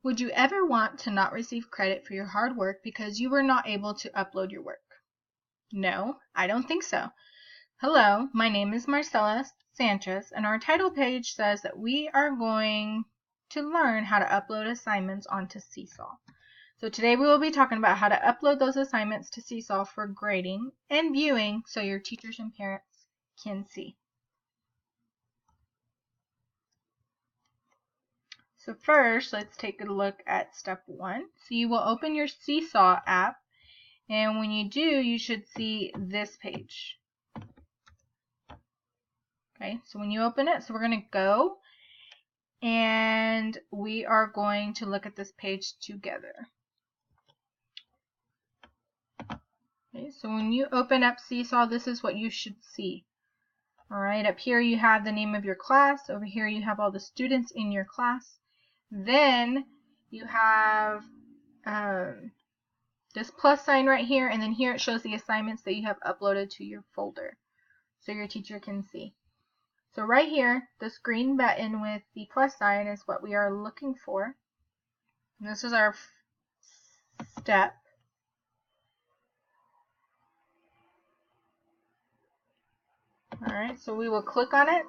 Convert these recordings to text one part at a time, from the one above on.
Would you ever want to not receive credit for your hard work because you were not able to upload your work? No, I don't think so. Hello, my name is Marcela Sanchez, and our title page says that we are going to learn how to upload assignments onto Seesaw. So today we will be talking about how to upload those assignments to Seesaw for grading and viewing so your teachers and parents can see. So first, let's take a look at step 1. So you will open your Seesaw app, and when you do, you should see this page. Okay, so when you open it, so we're going to go and we are going to look at this page together. Okay, so when you open up Seesaw, this is what you should see. Alright, up here you have the name of your class. Over here you have all the students in your class. Then you have this plus sign right here, and then here it shows the assignments that you have uploaded to your folder so your teacher can see. So right here, this green button with the plus sign is what we are looking for. And this is our step. Alright, so we will click on it.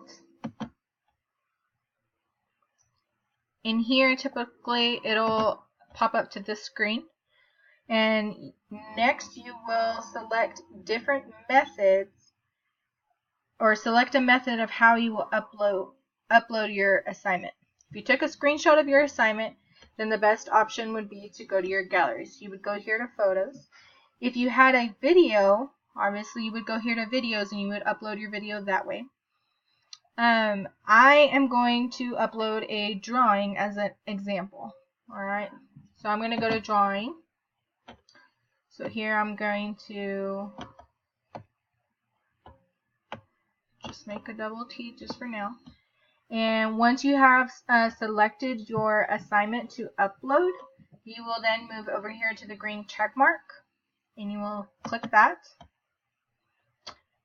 In here, typically, it'll pop up to this screen. And next, you will select different methods, or select a method of how you will upload your assignment. If you took a screenshot of your assignment, then the best option would be to go to your galleries. You would go here to photos. If you had a video, obviously you would go here to videos and you would upload your video that way. I am going to upload a drawing as an example. Alright, so I'm going to go to drawing. So here I'm going to just make a double T just for now. And once you have selected your assignment to upload, you will then move over here to the green check mark and you will click that.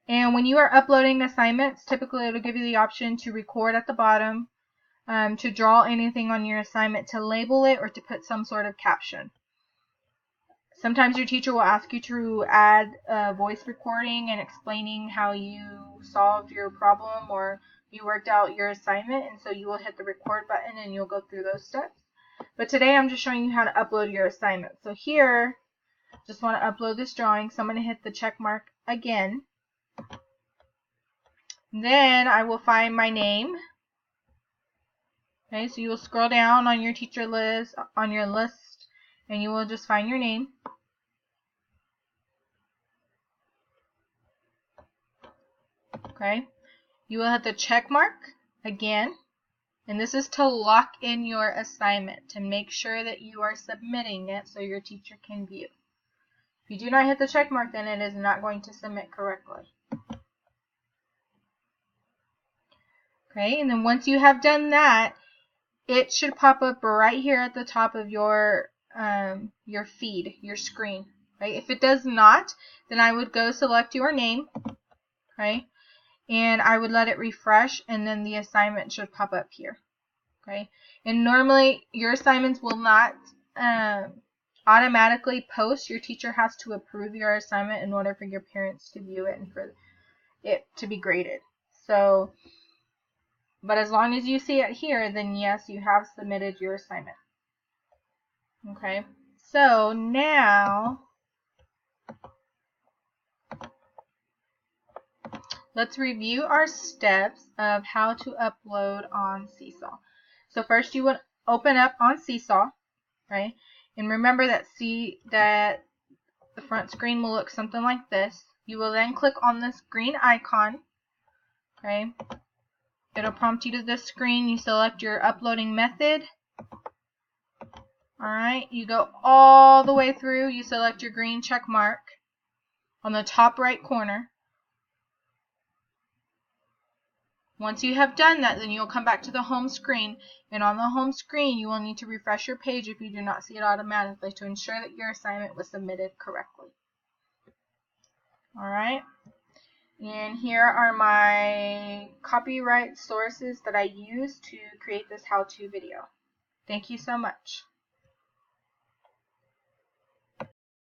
And when you are uploading assignments, typically it will give you the option to record at the bottom, to draw anything on your assignment, to label it, or to put some sort of caption. Sometimes your teacher will ask you to add a voice recording and explaining how you solved your problem or you worked out your assignment, and so you will hit the record button and you'll go through those steps. But today I'm just showing you how to upload your assignment. So here, just want to upload this drawing, so I'm going to hit the check mark again. Then I will find my name. Okay, so you will scroll down on your teacher list, and you will just find your name. Okay, you will hit the check mark again, and this is to lock in your assignment, to make sure that you are submitting it so your teacher can view. If you do not hit the check mark, then it is not going to submit correctly. Okay, and then once you have done that, it should pop up right here at the top of your feed, your screen. Right? If it does not, then I would go select your name, okay, and I would let it refresh, and then the assignment should pop up here. Okay, and normally your assignments will not automatically post. Your teacher has to approve your assignment in order for your parents to view it and for it to be graded. So, but as long as you see it here, then yes, you have submitted your assignment. Okay, so now let's review our steps of how to upload on Seesaw. So first you would open up on Seesaw, right? And remember that the front screen will look something like this. You will then click on this green icon, okay? It'll prompt you to this screen. You select your uploading method. Alright, you go all the way through. You select your green check mark on the top right corner. Once you have done that, then you'll come back to the home screen. And on the home screen, you will need to refresh your page if you do not see it automatically to ensure that your assignment was submitted correctly. Alright. And here are my copyright sources that I used to create this how-to video. Thank you so much.